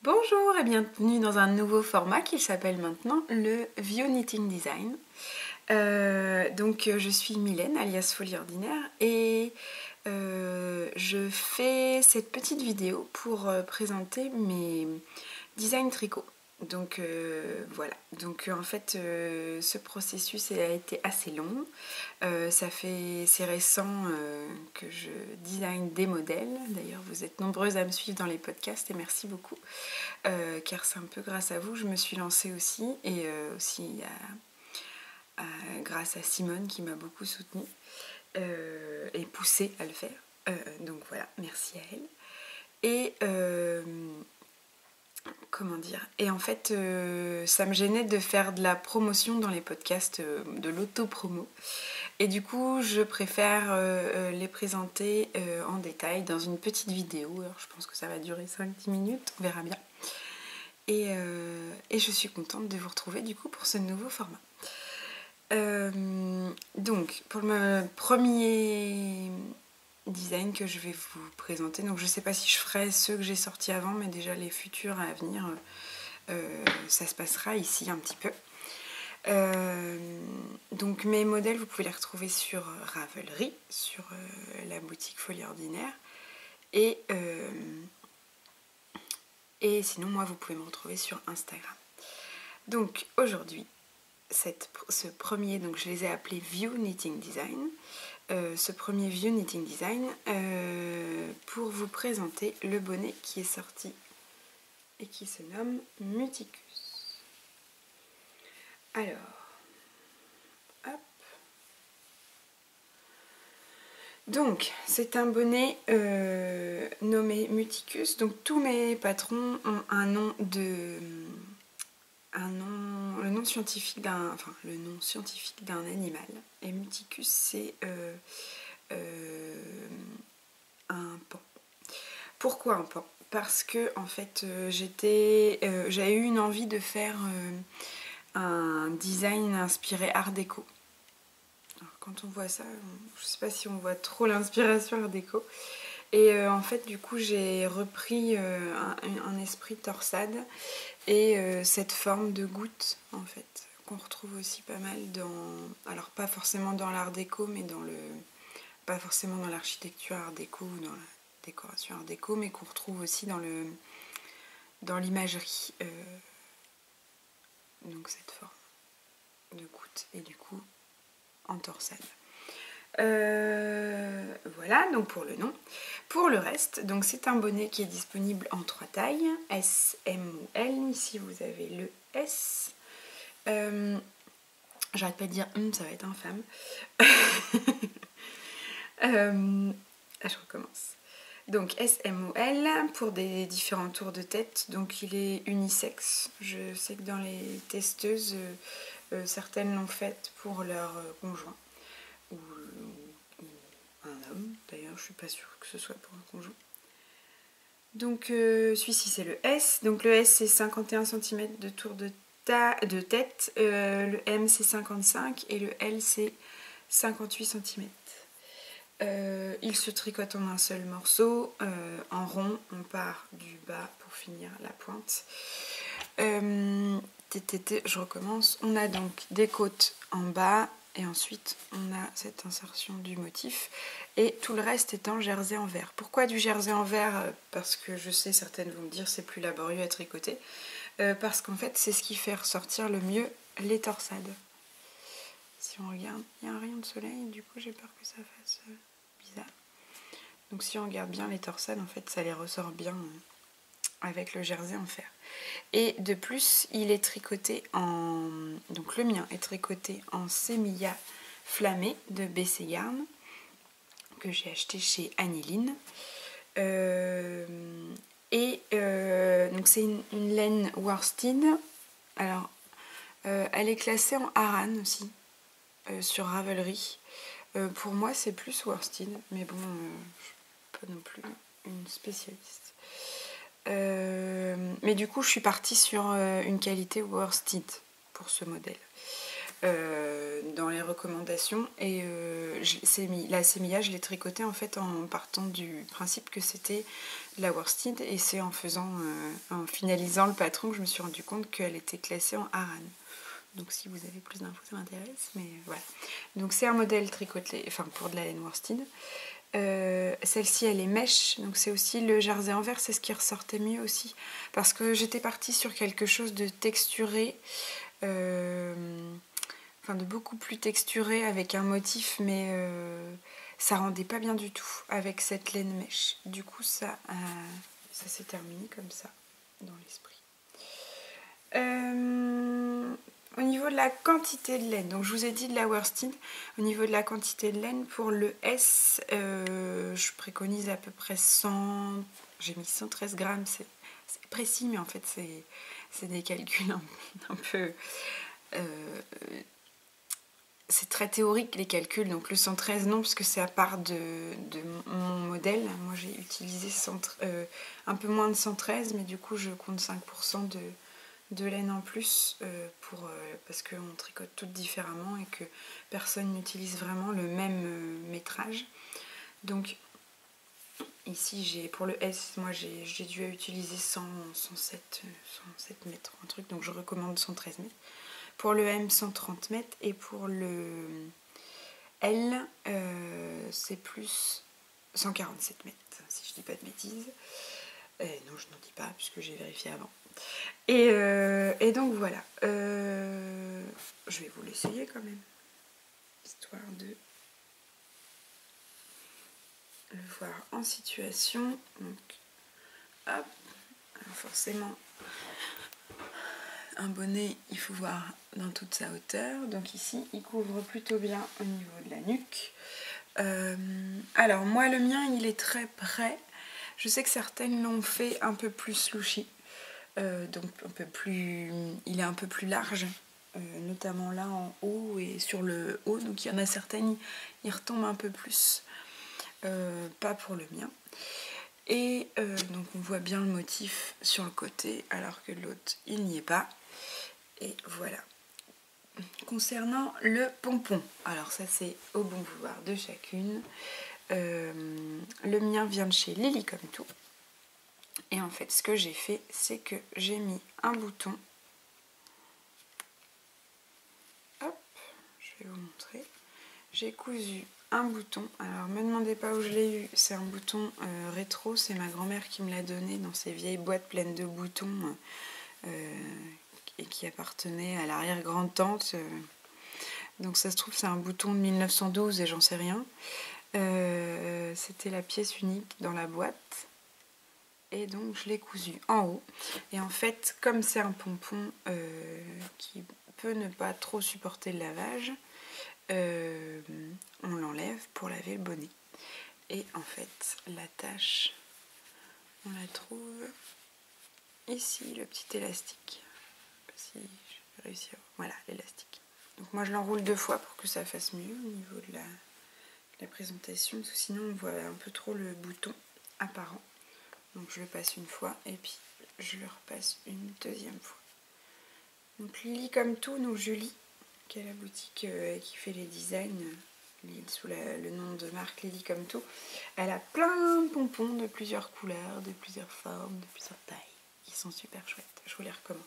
Bonjour et bienvenue dans un nouveau format qui s'appelle maintenant le View Knitting Design. Je suis Mylène alias Folie Ordinaire et je fais cette petite vidéo pour présenter mes designs tricot. Ce processus a été assez long. C'est récent que je design des modèles. D'ailleurs, vous êtes nombreuses à me suivre dans les podcasts et merci beaucoup. Car c'est un peu grâce à vous que je me suis lancée aussi. Et aussi grâce à Simone qui m'a beaucoup soutenue et poussée à le faire. Donc voilà, merci à elle. Et comment dire? Et en fait, ça me gênait de faire de la promotion dans les podcasts, de l'auto-promo. Et du coup, je préfère les présenter en détail dans une petite vidéo. Alors, je pense que ça va durer 5-10 minutes, on verra bien. Et je suis contente de vous retrouver du coup pour ce nouveau format. Donc, pour le premier design que je vais vous présenter, donc je sais pas si je ferai ceux que j'ai sortis avant, mais déjà les futurs à venir, ça se passera ici un petit peu. Donc mes modèles, vous pouvez les retrouver sur Ravelry, sur la boutique Folie Ordinaire. Et sinon, moi, vous pouvez me retrouver sur Instagram. Donc aujourd'hui, ce premier, donc je les ai appelés View Knitting Design. Ce premier View Knitting Design pour vous présenter le bonnet qui est sorti et qui se nomme Muticus. Alors, hop. Donc, c'est un bonnet nommé Muticus. Donc, tous mes patrons ont un nom le nom scientifique d'un animal. Et Muticus, c'est un pan. Pourquoi un pan? Parce que en fait, j'avais eu une envie de faire un design inspiré Art déco. Alors, quand on voit ça, je sais pas si on voit trop l'inspiration Art déco. Et en fait, du coup, j'ai repris un esprit torsade et cette forme de goutte, en fait, qu'on retrouve aussi pas mal dans... Alors, pas forcément dans l'art déco, mais pas forcément dans l'architecture art déco ou dans la décoration art déco, mais qu'on retrouve aussi dans l'imagerie. Donc, cette forme de goutte et du coup, en torsade. Voilà, donc pour le nom. Pour le reste, donc c'est un bonnet qui est disponible en 3 tailles, S, M ou L. Ici vous avez le S. J'arrête pas de dire ça va être infâme. Je recommence. Donc S, M ou L pour des différents tours de tête. Donc il est unisexe. Je sais que dans les testeuses, certaines l'ont fait pour leur conjoint. Ou un homme, d'ailleurs je suis pas sûre que ce soit pour un conjoint. Donc celui-ci c'est le S, donc le S c'est 51 cm de tour de tête, le M c'est 55 et le L c'est 58 cm. Il se tricote en un seul morceau, en rond, on part du bas pour finir la pointe. Je recommence, on a donc des côtes en bas, et ensuite on a cette insertion du motif et tout le reste est en jersey en vert. Pourquoi du jersey en vert? Parce que je sais, certaines vont me dire c'est plus laborieux à tricoter, parce qu'en fait c'est ce qui fait ressortir le mieux les torsades. Si on regarde, il y a un rayon de soleil, du coup j'ai peur que ça fasse bizarre. Donc si on regarde bien les torsades, en fait ça les ressort bien avec le jersey en fer. Et de plus, il est tricoté en... Donc le mien est tricoté en sémilla flammé de BC Yarn, que j'ai acheté chez Annieline. Donc c'est une laine worsted. Alors, elle est classée en Aran aussi, sur Ravelry. Pour moi, c'est plus worsted, mais bon, je suis pas non plus une spécialiste. Mais du coup je suis partie sur une qualité worsted pour ce modèle. dans les recommandations. Et la sémilla, je l'ai tricotée en fait en partant du principe que c'était la worsted. Et c'est en finalisant le patron que je me suis rendu compte qu'elle était classée en Aran. Donc si vous avez plus d'infos, ça m'intéresse. Mais voilà. Donc c'est un modèle tricoté, enfin pour de la laine worsted. Celle-ci elle est mèche, donc c'est aussi le jersey envers, c'est ce qui ressortait mieux aussi, parce que j'étais partie sur quelque chose de texturé, enfin de beaucoup plus texturé avec un motif, mais ça rendait pas bien du tout avec cette laine mèche. Du coup ça s'est terminé comme ça dans l'esprit. Au niveau de la quantité de laine, donc je vous ai dit de la worsted, au niveau de la quantité de laine, pour le S, je préconise à peu près 100, j'ai mis 113 grammes, c'est précis, mais en fait c'est des calculs un peu... c'est très théorique les calculs, donc le 113 non, parce que c'est à part de mon modèle. Moi j'ai utilisé un peu moins de 113, mais du coup je compte 5% de laine en plus parce qu'on tricote toutes différemment et que personne n'utilise vraiment le même métrage. Donc ici pour le S, moi j'ai dû utiliser 107 mètres, un truc, donc je recommande 113 mètres. Pour le M, 130 mètres, et pour le L, c'est plus 147 mètres, si je dis pas de bêtises. Non, je n'en dis pas puisque j'ai vérifié avant. Et donc voilà, je vais vous l'essayer quand même, histoire de le voir en situation. Donc, hop, alors forcément, un bonnet, il faut voir dans toute sa hauteur. Donc ici, il couvre plutôt bien au niveau de la nuque. Alors moi, le mien, il est très près. Je sais que certaines l'ont fait un peu plus slouchy. Donc il est un peu plus large, notamment là en haut et sur le haut, donc il y en a certaines, il retombe un peu plus, pas pour le mien. Et donc on voit bien le motif sur le côté, alors que l'autre il n'y est pas. Et voilà. Concernant le pompon, alors ça c'est au bon vouloir de chacune. Le mien vient de chez Lily Comme Tout. Et en fait, ce que j'ai fait, c'est que j'ai mis un bouton. Hop, je vais vous montrer. J'ai cousu un bouton. Alors, me demandez pas où je l'ai eu. C'est un bouton rétro. C'est ma grand-mère qui me l'a donné dans ces vieilles boîtes pleines de boutons et qui appartenait à l'arrière-grand-tante. Donc, ça se trouve, c'est un bouton de 1912 et j'en sais rien. C'était la pièce unique dans la boîte. Et donc je l'ai cousu en haut. Et en fait, comme c'est un pompon qui peut ne pas trop supporter le lavage, on l'enlève pour laver le bonnet. Et en fait, l'attache, on la trouve ici, le petit élastique. Si je vais réussir. Voilà, l'élastique. Donc moi je l'enroule 2 fois pour que ça fasse mieux au niveau de la présentation, parce que sinon on voit un peu trop le bouton apparent. Donc je le passe une fois et puis je le repasse une deuxième fois. Donc Lily Comme Tout, donc Julie, qui est la boutique qui fait les designs sous le nom de marque Lily Comme Tout. Elle a plein de pompons de plusieurs couleurs, de plusieurs formes, de plusieurs tailles, qui sont super chouettes. Je vous les recommande.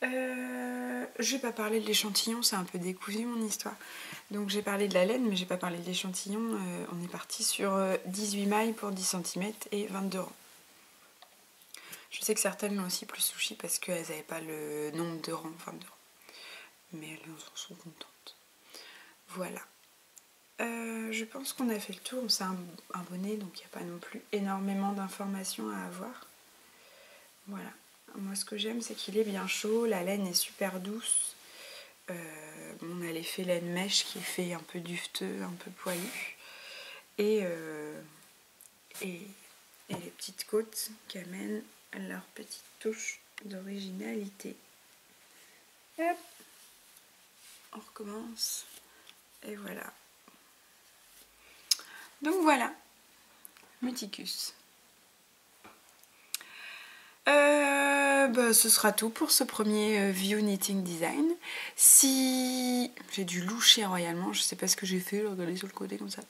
Je vais pas parler de l'échantillon, c'est un peu décousu mon histoire. Donc j'ai parlé de la laine, mais j'ai pas parlé de l'échantillon. On est parti sur 18 mailles pour 10 cm et 22 rangs. Je sais que certaines l'ont aussi plus sushi parce qu'elles n'avaient pas le nombre de rangs, 22 rangs. Mais elles en sont contentes. Voilà. Je pense qu'on a fait le tour. C'est un bonnet, donc il n'y a pas non plus énormément d'informations à avoir. Voilà. Moi, ce que j'aime, c'est qu'il est bien chaud. La laine est super douce. On a l'effet laine mèche qui fait un peu duveteux, un peu poilu. Et les petites côtes qui amènent leur petite touche d'originalité. Hop, on recommence. Et voilà. Donc voilà, Muticus. Ce sera tout pour ce premier View Knitting Design. Si j'ai dû loucher royalement, je sais pas ce que j'ai fait, regardez sur le côté comme ça.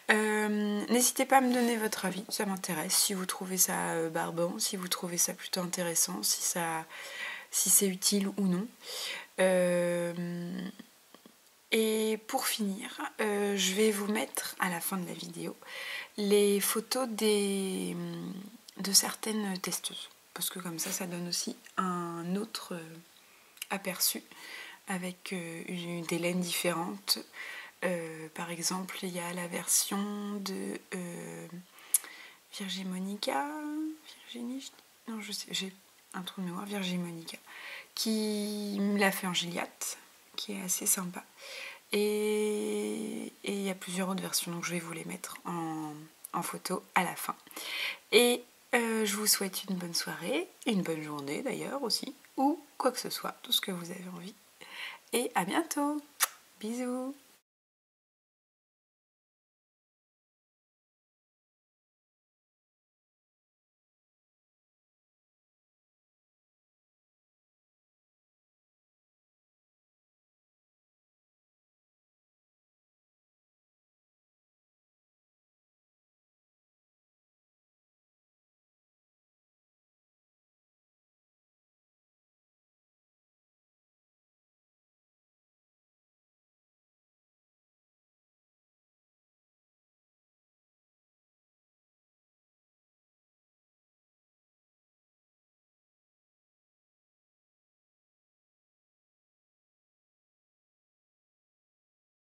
N'hésitez pas à me donner votre avis, ça m'intéresse. Si vous trouvez ça barbant, si vous trouvez ça plutôt intéressant, si c'est utile ou non. Et pour finir, je vais vous mettre à la fin de la vidéo les photos de certaines testeuses. Parce que comme ça donne aussi un autre aperçu avec des laines différentes. Par exemple, il y a la version de Virgin Monica, Virginie, non je sais, j'ai un trou de mémoire, Virgin Monica, qui me l'a fait en Gilliatt, qui est assez sympa. Et il y a plusieurs autres versions, donc je vais vous les mettre en photo à la fin. Et je vous souhaite une bonne soirée, une bonne journée d'ailleurs aussi, ou quoi que ce soit, tout ce que vous avez envie. Et à bientôt. Bisous.